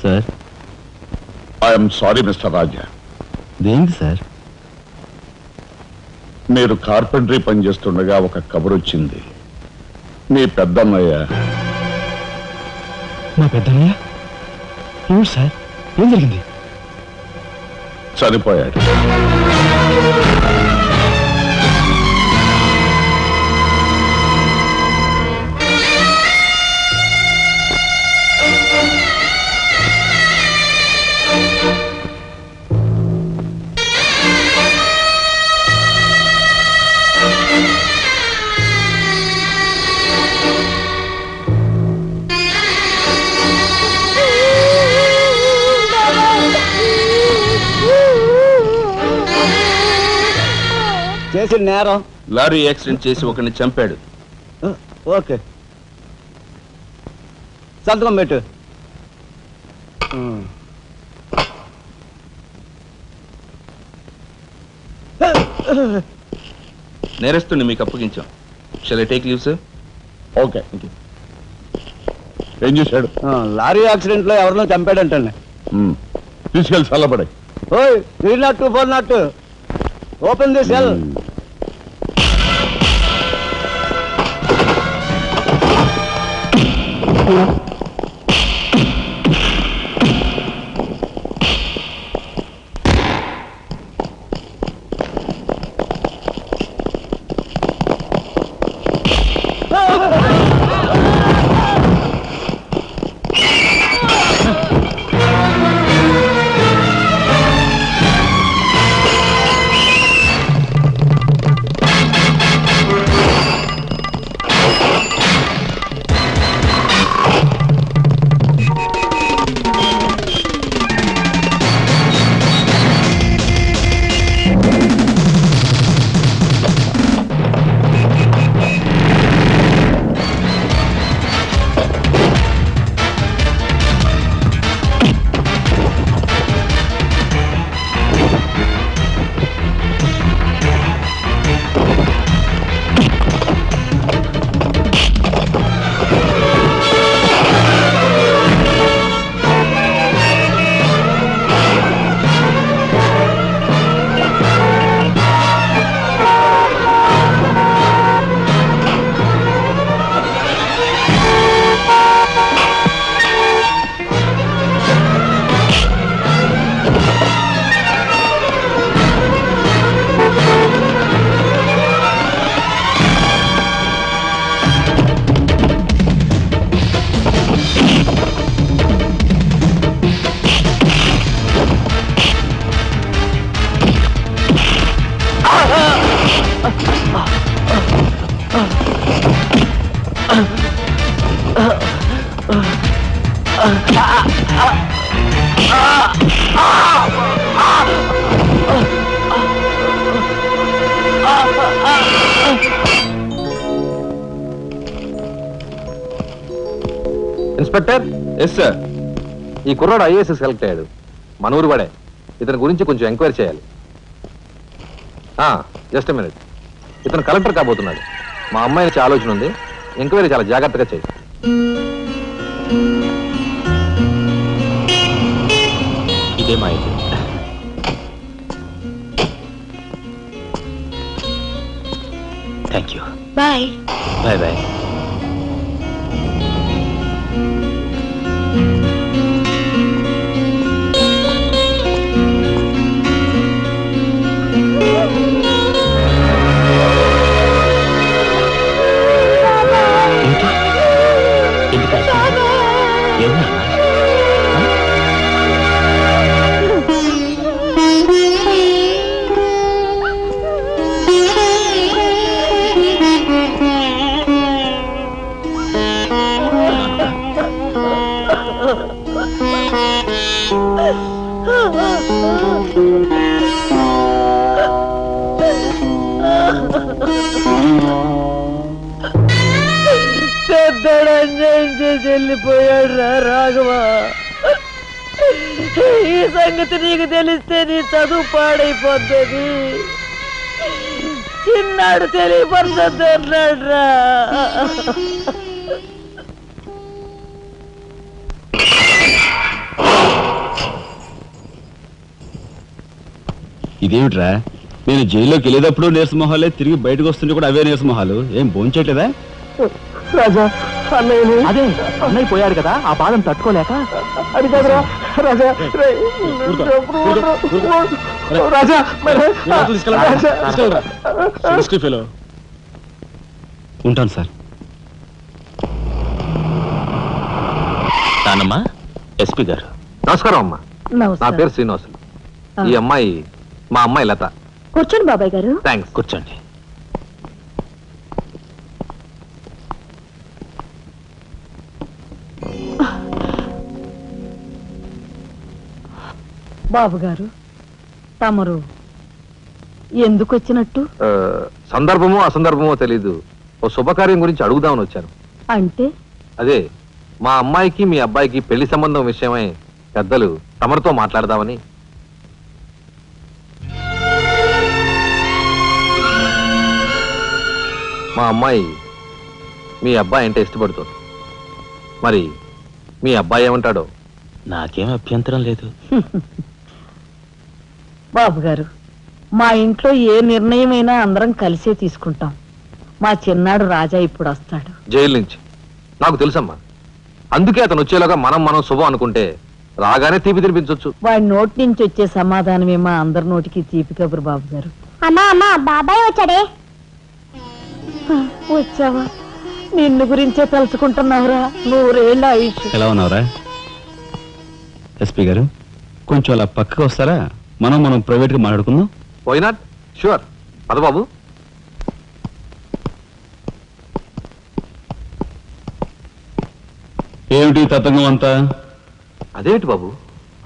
Sir. I'm sorry mister రాజా. దేనికి sir? మీరు carpentry పనిచేస్తుండగా ఒక కబురు వచ్చింది. మీ పెద్దన్నయ్య. మా పెద్దన్నయ్య? ఏమిటి సార్, ఏం జరిగింది? చనిపోయాడు. చేసిన నేరం లారీ యాక్సిడెంట్ చేసి ఒకరిని చంపాడు. ఓకే, సంతకం పెట్టు. నేరస్తుని మీకు అప్పగించాం. Shall I take leave sir? Okay. ఏం చేశాడు? లారీ యాక్సిడెంట్ లో ఎవరినో చంపాడంటండి. తీసుకెళ్ళి చల్లబడే. ఓయ్ 302 402 open the cell. Inspector. Yes sir. ఈ కుర్రాడు ఐఏఎస్ సెలెక్ట్ అయ్యాడు, మన ఊరు వాడే. ఇతని గురించి కొంచెం ఎంక్వైరీ చేయాలి. Just minute. ఇతను కలెక్టర్ కాబోతున్నాడు. మా అమ్మాయి నుంచి ఆలోచన ఉంది. ఎంక్వైరీ చాలా జాగ్రత్తగా చేయి. ఇదే మా ఇంటి. Thank you. Bye. Bye bye. వెళ్ళిపోయాడు రా రాఘవ. ఈ సంగతి నీకు తెలిస్తే నీ చదువు పాడైపోతుంది. చిన్నాడు తెలియపడుతుంది అన్నాడు రా. ఇదేమిట్రా, నేను జైల్లోకి వెళ్ళేటప్పుడు నీరసమొహాలే, తిరిగి బయటకు వస్తుంటే కూడా అవే నీరసమొహాలు. ఏం భోంచేయట్లేదా? రాజా అన్నయ్య అదే అన్నయ్య పోయాడు కదా, ఆ బాధను తట్టుకోలేక. అది కాదురా రాజా. రాజా ఉంటాను సార్. నానమ్మా, ఎస్పీ గారు. నమస్కారం అమ్మా. నా పేరు శ్రీనివాసులు. ఈ అమ్మాయి మా అమ్మాయి లత. కూర్చోండి బాబాయ్ గారు. థ్యాంక్స్. కూర్చోండి. బాబు గారు, తమరు ఎందుకు వచ్చినట్టు? సందర్భమో అసందర్భమో తెలీదు, ఓ శుభకార్యం గురించి అడుగుదామని వచ్చాను. అంటే అదే మా అమ్మాయికి మీ అబ్బాయికి పెళ్లి సంబంధం విషయమై పెద్దలు తమరితో మాట్లాడదామని. మా అమ్మాయి మీ అబ్బాయి అంటే ఇష్టపడుతుంది. మరి మీ అబ్బాయి ఏమంటాడో? నాకేం అభ్యంతరం లేదు. బాబు గారు, మా ఇంట్లో ఏ నిర్ణయమైనా అందరం కలిసే తీసుకుంటాం. మా చిన్నాడు రాజా ఇప్పుడు వస్తాడు జైలు నుంచి. నాకు తెలుసమ్మా, అందుకే అతను వచ్చేలాగా మనం శుభం అనుకుంటే రాగానే తీపి తినిపించవచ్చు. వాడి నోటి నుంచి వచ్చే సమాధానమే మా అందరి నోటికి తీపి కబురు. బాబు గారు, అమ్మా బాబాయ్ వచ్చాడే. వచ్చావా? నిన్ను గురించే తలుచుకుంటున్నావురా. 100 ఏళ్ళ ఆయుష్. ఎలా ఉన్నావురా? ఎస్పీ గారు, కొంచెం అలా పక్కకు వస్తారా? మనం ప్రైవేట్గా మాట్లాడుకుందాం. Why not? షూర్. పద బాబు. ఏమిటి తతంగం అంతా? అదేమిటి బాబు,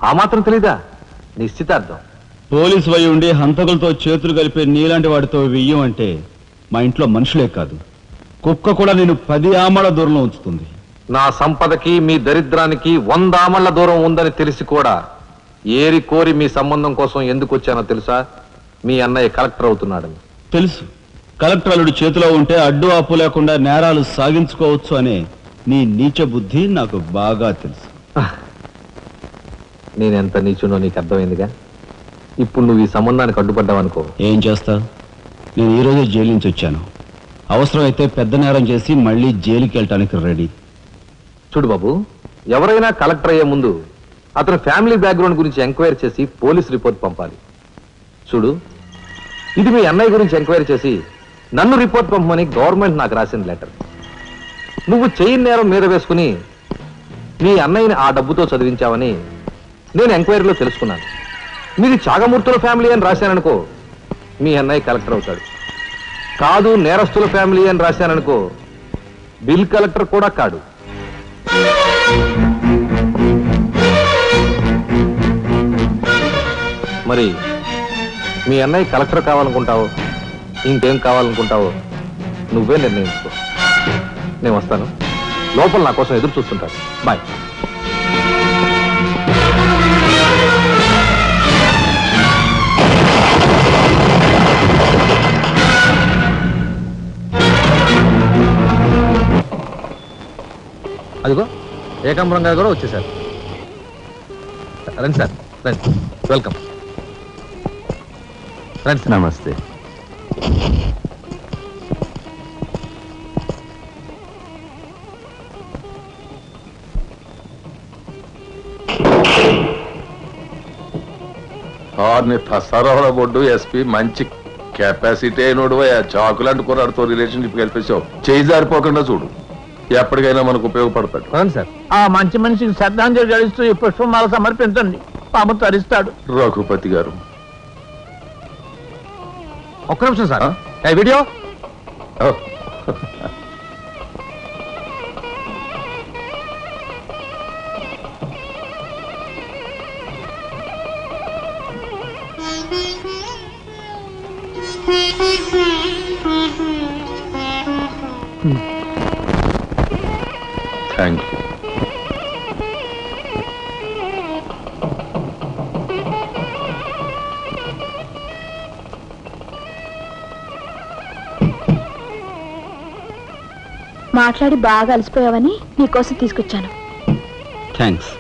ఆ మాత్రం తెలీదా? నిశ్చితార్థం. పోలీసు వై ఉండి హంతకులతో చేతులు కలిపే నీలాంటి వాడితో వెయ్యం అంటే మా ఇంట్లో మనుషులే కాదు, కుక్క కూడా నేను 10 ఆమళ్ల దూరంలో ఉంచుతుంది. నా సంపదకి మీ దరిద్రానికి 100 ఆమళ్ల దూరం ఉందని తెలిసి కూడా ఏరి కోరి మీ సంబంధం కోసం ఎందుకు వచ్చానో తెలుసా? మీ అన్నయ్య కలెక్టర్ అవుతున్నాడని. తెలుసు. కలెక్టర్ అల్లుడు చేతిలో ఉంటే అడ్డు ఆపు లేకుండా నేరాలు సాగించుకోవచ్చు అనే నీ నీచ బుద్ధి నాకు బాగా తెలుసు. నేనెంత నీచునో నీకు అర్థమైందిగా. ఇప్పుడు నువ్వు ఈ సంబంధానికి అడ్డుపడ్డావనుకో, ఏం చేస్తావు? నేను ఈ రోజే జైలు నుంచి వచ్చాను. అవసరమైతే పెద్ద నేరం చేసి మళ్ళీ జైలుకి వెళ్ళటానికి రెడీ. చూడు బాబు, ఎవరైనా కలెక్టర్ అయ్యే ముందు అతని ఫ్యామిలీ బ్యాక్గ్రౌండ్ గురించి ఎంక్వైరీ చేసి పోలీస్ రిపోర్ట్ పంపాలి. చూడు, ఇది మీ అన్నయ్య గురించి ఎంక్వైరీ చేసి నన్ను రిపోర్ట్ పంపమని గవర్నమెంట్ నాకు రాసిన లెటర్. నువ్వు చెయ్యి నేరం మీద వేసుకుని మీ అన్నయ్యని ఆ డబ్బుతో చదివించావని నేను ఎంక్వైరీలో తెలుసుకున్నాను. మీది చాగమూర్తుల ఫ్యామిలీ అని రాశాననుకో, మీ అన్నయ్య కలెక్టర్ అవుతాడు. కాదు, నేరస్తుల ఫ్యామిలీ అని రాశాననుకో, బిల్ కలెక్టర్ కూడా కాడు. మరి మీ అన్నయ్య కలెక్టర్ కావాలనుకుంటావో ఇంకేం కావాలనుకుంటావో నువ్వే నిర్ణయించుకో. నేను వస్తాను. లోపల నా కోసం ఎదురు చూస్తుంటాను. బాయ్. అదిగో ఏకాంబరం గారు కూడా వచ్చేసారు. రండి సార్, రండి. వెల్కమ్. రండి సార్. నమస్తే. తసారవల బొడ్డు ఎస్పీ మంచి కెపాసిటీ అయినోడు. చాకులాంటి కుర్రాడితో రిలేషన్షిప్ కల్పించావు. చేయి జారిపోకుండా చూడు, ఎప్పటికైనా మనకు ఉపయోగపడతాడు. రండి సార్. ఆ మంచి మనిషికి శ్రద్ధాంజలి గడిస్తూ ఈ పుష్పమాల సమర్పించండి. పాము తరిస్తాడు. రఘుపతి గారు, ఒక్క నిమిషం సార్. Video thank you. మాట్లాడి బాగా అలసిపోయావని నీకోసం తీసుకొచ్చాను. థ్యాంక్స్.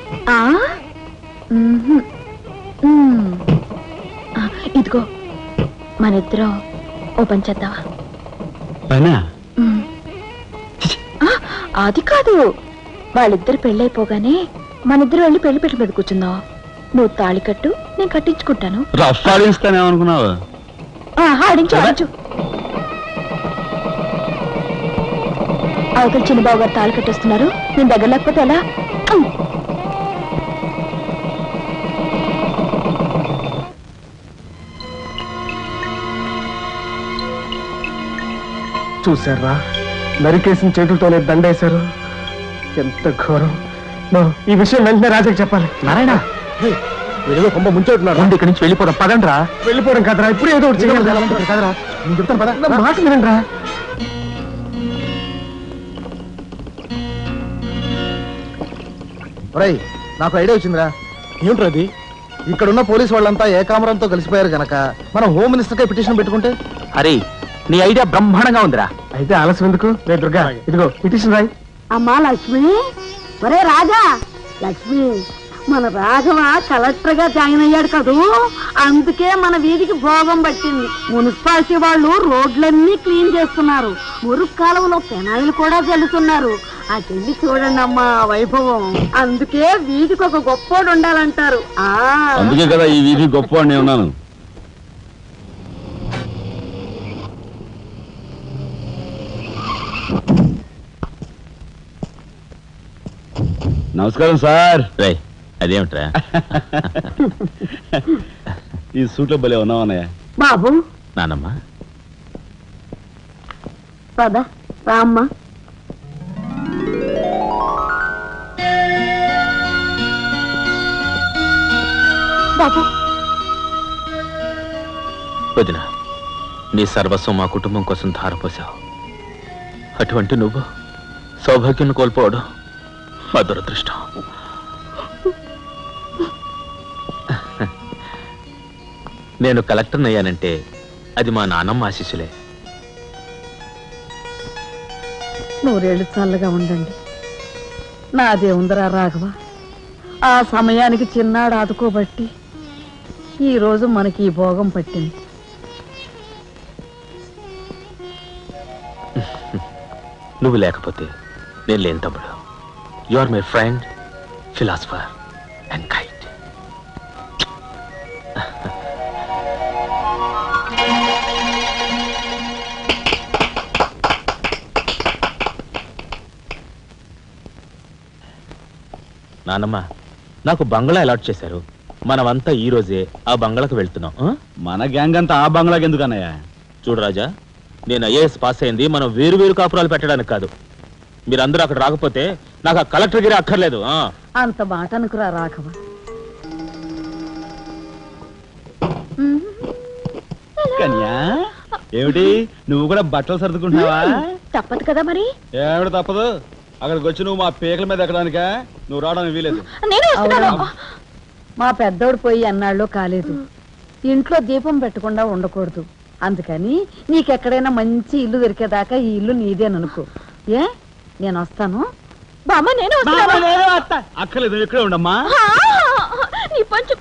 ఇదిగో మన ఇద్దరం ఓ పని చేద్దావా? పైనా అది కాదు, వాళ్ళిద్దరు పెళ్ళైపోగానే మనిద్దరు వెళ్ళి పెళ్లి పెట్టి మీద కూర్చుందాం. నువ్వు తాళి కట్టు, నేను కట్టించుకుంటాను. రఫ్ ఆడిస్తానేమనుకున్నావు? ఆడించు ఆడించు. అవతల చిన్నబాబు గారు తాళి కట్టేస్తున్నారు, నేను దగ్గర లేకపోతే ఎలా? చూసారా, నరికేసిన చేతులతోనే దండేశారు. ఎంత ఘోరం. ఈ విషయం వెంటనే రాజాకి చెప్పాలి. నారాయణ, ఏదో కొంప ముంచెట్టున్నారు. ఇక్కడి నుంచి వెళ్ళిపోవడం. పదండ్రా. వెళ్ళిపోవడం కదరా, ఇప్పుడు ఏదో ఒకటి చేయాలి కదరా. నేను చెప్తాను పద, నా మాట వినండిరా. నాకు ఐడియా వచ్చిందిరా. ఏమిట్రా అది? ఇక్కడున్న పోలీసు వాళ్ళంతా ఏకామరంతో కలిసిపోయారు గనక మనం హోమ్ మినిస్టర్ కే పిటిషన్ పెట్టుకుంటే. అరే, నీ ఐడియా బ్రహ్మాండంగా ఉందిరా. అయితే ఆలస్యం ఎందుకు? రే దుర్గా, ఇదిగో పిటిషన్ రాయి. అమ్మా లక్ష్మి, ఒరే రాజా, లక్ష్మి, మన రాఘవ కలెక్టర్ గా జాయిన్ అయ్యాడు కదూ, అందుకే మన వీధికి భోగం పట్టింది. మున్సిపాలిటీ వాళ్ళు రోడ్లన్నీ క్లీన్ చేస్తున్నారు, మురుగు కాలువలో పెనాయిలు కూడా చల్లుతున్నారు. అటెళ్ళి చూడండి అమ్మా వైభవం. అందుకే వీధికి ఒక గొప్పోడు ఉండాలంటారు. అందుకే కదా ఈ వీధి గొప్పవాడిని ఉన్నాను. నమస్కారం సార్. అదేమిట్రా ఈ సూట్లో భలే ఉన్నావన్నయ్య. బాబు నానమ్మా, పద రామ్మా. బాబు, వదిన, నీ సర్వస్వం మా కుటుంబం కోసం ధారపోసావు. అటువంటి నువ్వు సౌభాగ్యం కోల్పోవడం మా దురదృష్టం. నేను కలెక్టర్ అయ్యానంటే అది మా నాన్నమ్మ ఆశీస్సులే. నూరేళ్ళు చల్లగా ఉండండి. నాదే ఉందరా రాఘవ, ఆ సమయానికి చిన్నాడు ఆదుకోబట్టి ఈ రోజు మనకి ఈ భోగం పట్టింది. నువ్వు లేకపోతే నేను లేని తమ్ముడు. You are my friend, philosopher and guide. నానమ్మ, నాకు బంగ్లా అలాట్ చేశారు. మనమంతా ఈ రోజే ఆ బంగ్లాకు వెళ్తున్నాం. మన గ్యాంగ్ అంతా ఆ బంగ్లాకి ఎందుకన్నయ్య? చూడు రాజా, నేను ఐఏఎస్ పాస్ అయింది మనం వేరు వేరు కాపురాలు పెట్టడానికి కాదు. మీరందరూ అక్కడ రాకపోతే నాకు ఆ కలెక్టర్ గిరి అక్కర్లేదు. అంత మాట అనుకురా రాఘవ. కన్యా, ఏమిటి నువ్వు కూడా బట్టలు సర్దుకుంటున్నావా? తప్పదు కదా మరి. ఏమిటి తప్పదు? అక్కడికి వచ్చి నువ్వు మా పీకల మీద ఎక్కడానికా? నువ్వు రావడానికి వీలేదు. మా పెద్దోడు పోయి అన్నాళ్ళు కాలేదు. ఇంట్లో దీపం పెట్టకుండా ఉండకూడదు. అందుకని నీకెక్కడైనా మంచి ఇల్లు దొరికేదాకా ఈ ఇల్లు నీదేననుకో. ఏ, నేను వస్తాను. బామ్మ, నేను అక్కర్లేదు, ఇక్కడే ఉండమ్మా. నీ పంచు